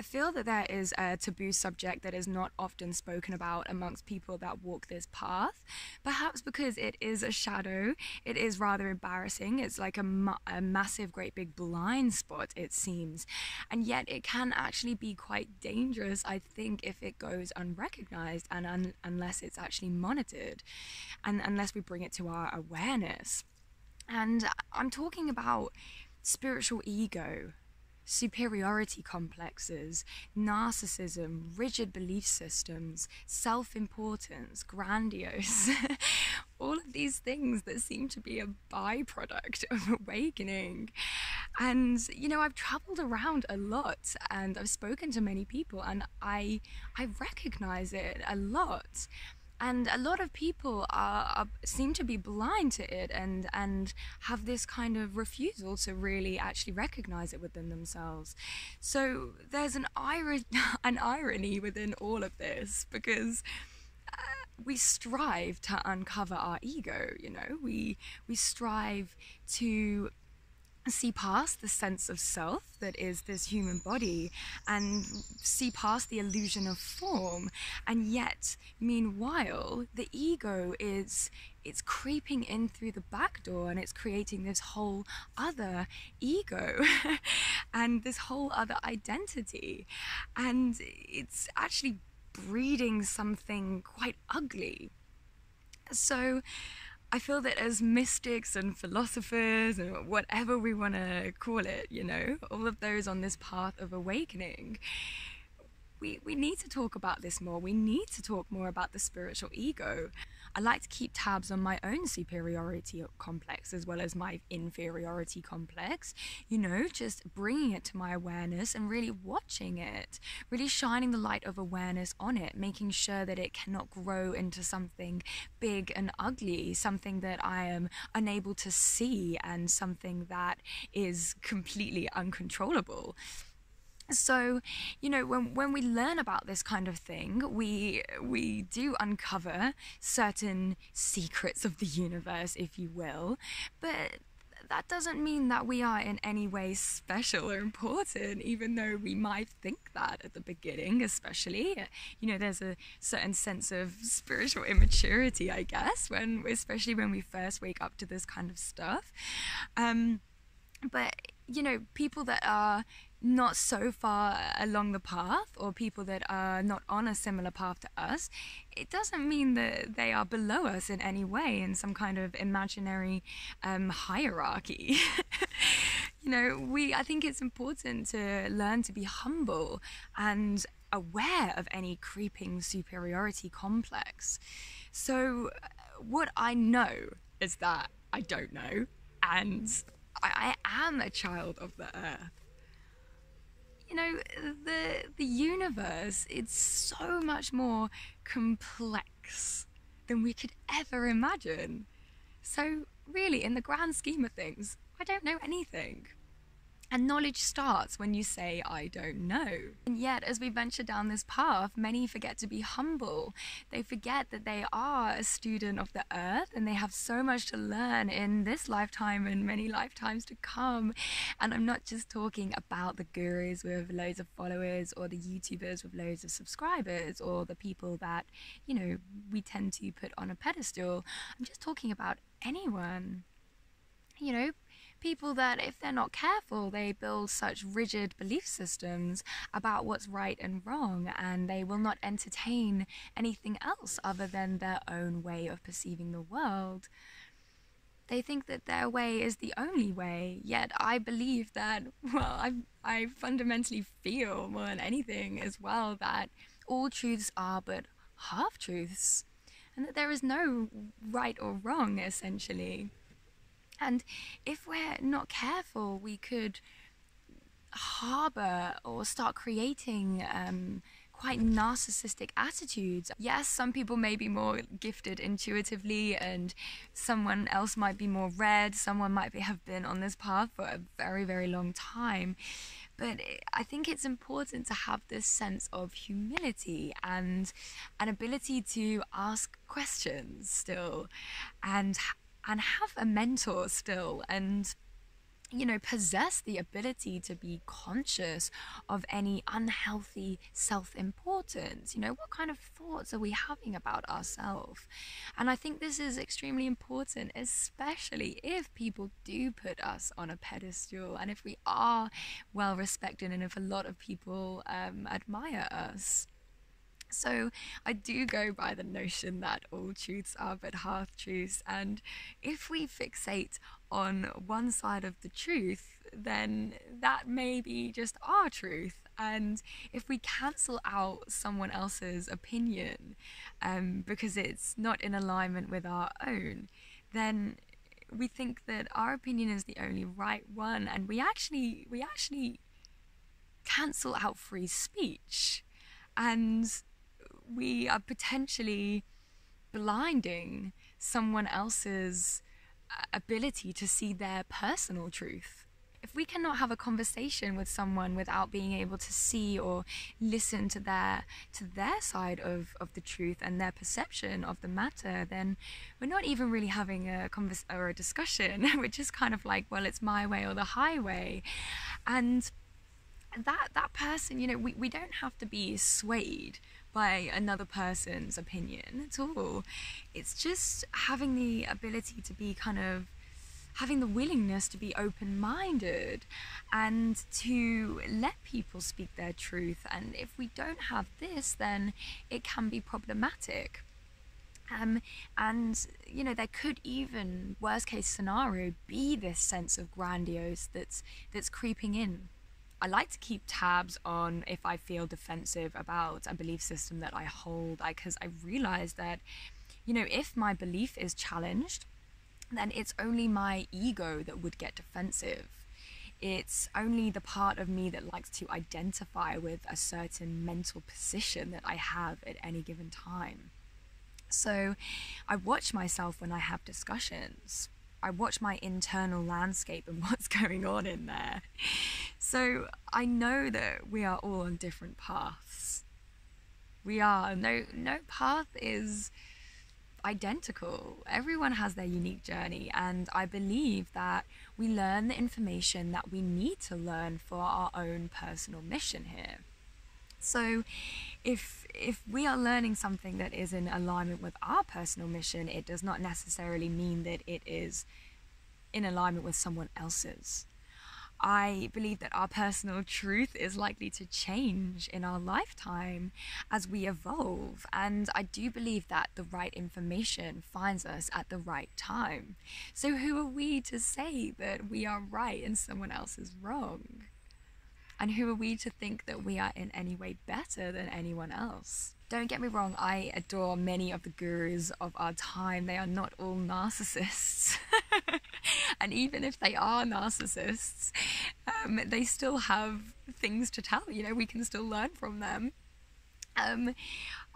I feel that there is a taboo subject that is not often spoken about amongst people that walk this path. Perhaps because it is a shadow, it is rather embarrassing. It's like a massive, great big blind spot, it seems. And yet it can actually be quite dangerous, I think, if it goes unrecognized and unless it's actually monitored and unless we bring it to our awareness. And I'm talking about spiritual ego, superiority complexes, narcissism, rigid belief systems, self importance, grandiose. All of these things that seem to be a byproduct of awakening. And, I've traveled around a lot and I've spoken to many people, and I recognize it a lot. And a lot of people seem to be blind to it and have this kind of refusal to really actually recognize it within themselves. So there's an irony within all of this, because we strive to uncover our ego. We strive to see past the sense of self that is this human body and see past the illusion of form. And yet, meanwhile, the ego it's creeping in through the back door, and it's creating this whole other ego and this whole other identity, and it's actually breeding something quite ugly. So I feel that as mystics and philosophers and whatever we want to call it, all of those on this path of awakening, we need to talk about this more. We need to talk more about the spiritual ego. I like to keep tabs on my own superiority complex as well as my inferiority complex, just bringing it to my awareness and really watching it, really shining the light of awareness on it, making sure that it cannot grow into something big and ugly, something that I am unable to see, and something that is completely uncontrollable. So, when we learn about this kind of thing, we do uncover certain secrets of the universe, if you will, but that doesn't mean that we are in any way special or important, even though we might think that at the beginning, especially. There's a certain sense of spiritual immaturity, I guess, especially when we first wake up to this kind of stuff. But, people that are not so far along the path, or people that are not on a similar path to us, it doesn't mean that they are below us in any way in some kind of imaginary hierarchy. I think it's important to learn to be humble and aware of any creeping superiority complex. So what I know is that I don't know, and I am a child of the earth. The universe, it's so much more complex than we could ever imagine. So really, in the grand scheme of things, I don't know anything. And knowledge starts when you say, I don't know. And yet, as we venture down this path, many forget to be humble. They forget that they are a student of the earth, and they have so much to learn in this lifetime and many lifetimes to come. And I'm not just talking about the gurus with loads of followers, or the YouTubers with loads of subscribers, or the people that, we tend to put on a pedestal. I'm just talking about anyone. People that, if they're not careful, they build such rigid belief systems about what's right and wrong, and they will not entertain anything else other than their own way of perceiving the world. They think that their way is the only way, yet I believe that, I fundamentally feel more than anything as well that all truths are but half-truths, and that there is no right or wrong, essentially. And if we're not careful, we could harbor or start creating quite narcissistic attitudes. Yes, some people may be more gifted intuitively, and someone else might be more read, someone might have been on this path for a very, very long time. But I think it's important to have this sense of humility and an ability to ask questions still, and have a mentor still, and possess the ability to be conscious of any unhealthy self-importance. What kind of thoughts are we having about ourselves? And I think this is extremely important, especially if people do put us on a pedestal and if we are well respected and if a lot of people admire us. So I do go by the notion that all truths are but half truths, and if we fixate on one side of the truth, then that may be just our truth. And if we cancel out someone else's opinion because it's not in alignment with our own, then we think that our opinion is the only right one, and we actually cancel out free speech, and we are potentially blinding someone else's ability to see their personal truth. If we cannot have a conversation with someone without being able to see or listen to their side of the truth and their perception of the matter, then we're not even really having a discussion. We're just kind of like, well, it's my way or the highway. And that person, we don't have to be swayed by another person's opinion at all. It's just having the ability to be having the willingness to be open-minded and to let people speak their truth. And if we don't have this, then it can be problematic. And there could even, worst case scenario, be this sense of grandiose that's creeping in. I like to keep tabs on if I feel defensive about a belief system that I hold, because I realize that, if my belief is challenged, then it's only my ego that would get defensive. It's only the part of me that likes to identify with a certain mental position that I have at any given time. So I watch myself when I have discussions. I watch my internal landscape and what's going on in there. So I know that we are all on different paths. We are. No path is identical. Everyone has their unique journey, and I believe that we learn the information that we need to learn for our own personal mission here. So if we are learning something that is in alignment with our personal mission, it does not necessarily mean that it is in alignment with someone else's. I believe that our personal truth is likely to change in our lifetime as we evolve, and I do believe that the right information finds us at the right time. So who are we to say that we are right and someone else is wrong? And who are we to think that we are in any way better than anyone else? Don't get me wrong, I adore many of the gurus of our time. They are not all narcissists. And even if they are narcissists, they still have things to tell. We can still learn from them.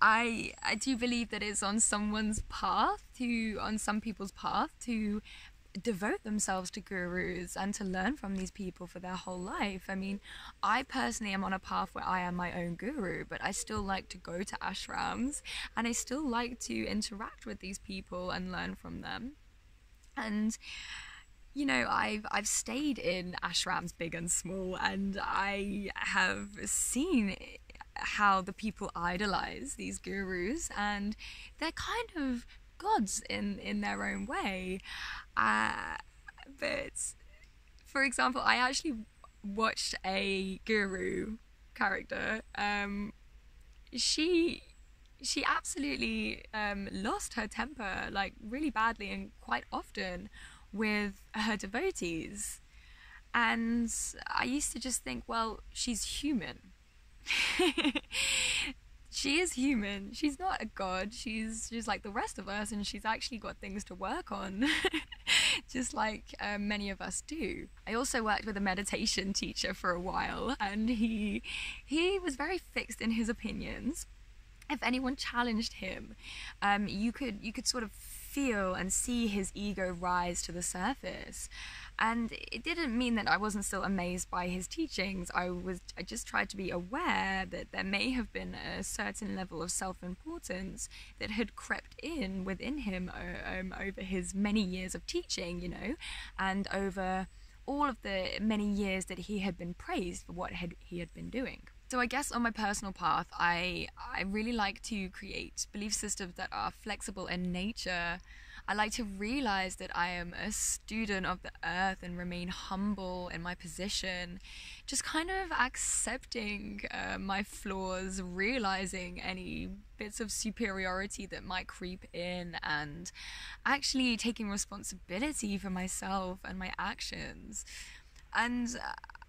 I do believe that it's on some people's path to devote themselves to gurus and to learn from these people for their whole life. I mean, I personally am on a path where I am my own guru, but I still like to go to ashrams and I still like to interact with these people and learn from them. And I've stayed in ashrams big and small, and I have seen how the people idolize these gurus, and they're kind of gods in their own way. But for example, I actually watched a guru character. She absolutely lost her temper, like really badly and quite often, with her devotees. And I used to just think, well, she's human. She is human. She's not a god. She's just like the rest of us, and she's actually got things to work on, just like many of us do. I also worked with a meditation teacher for a while, and he was very fixed in his opinions. If anyone challenged him, you could sort of feel and see his ego rise to the surface. And it didn't mean that I wasn't still amazed by his teachings. I just tried to be aware that there may have been a certain level of self-importance that had crept in within him over his many years of teaching, and over all of the many years that he had been praised for what he had been doing. So I guess on my personal path, I really like to create belief systems that are flexible in nature. I like to realize that I am a student of the earth and remain humble in my position, just kind of accepting my flaws, realizing any bits of superiority that might creep in, and actually taking responsibility for myself and my actions. And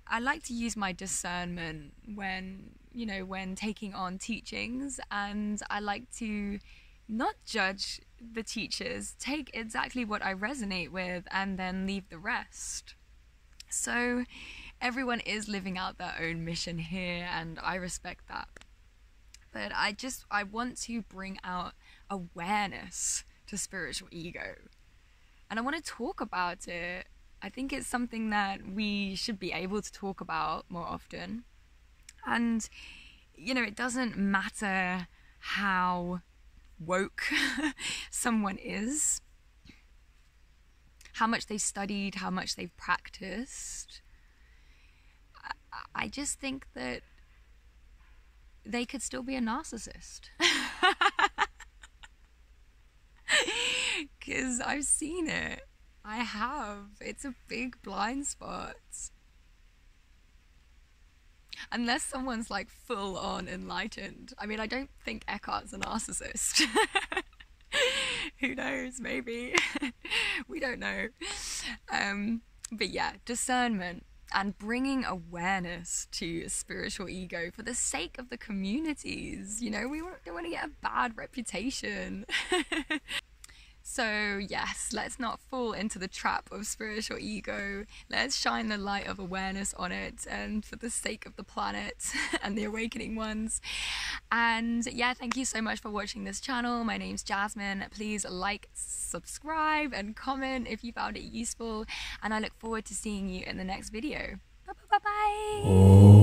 I like to use my discernment when taking on teachings, and I like to not judge the teachers, take exactly what I resonate with and then leave the rest. So everyone is living out their own mission here, and I respect that. But I want to bring out awareness to spiritual ego. And I want to talk about it. I think it's something that we should be able to talk about more often. And, it doesn't matter how woke someone is, how much they've studied, how much they've practiced. I just think that they could still be a narcissist. Because I've seen it. I have. It's a big blind spot. Unless someone's like full on enlightened. I mean, I don't think Eckhart's a narcissist. Who knows? Maybe. We don't know. But yeah, discernment and bringing awareness to spiritual ego for the sake of the communities. We don't want to get a bad reputation. So yes, let's not fall into the trap of spiritual ego. Let's shine the light of awareness on it, and for the sake of the planet and the awakening ones. And yeah, thank you so much for watching this channel. My name's Jasmine. Please like, subscribe, and comment if you found it useful. And I look forward to seeing you in the next video. Bye bye bye bye.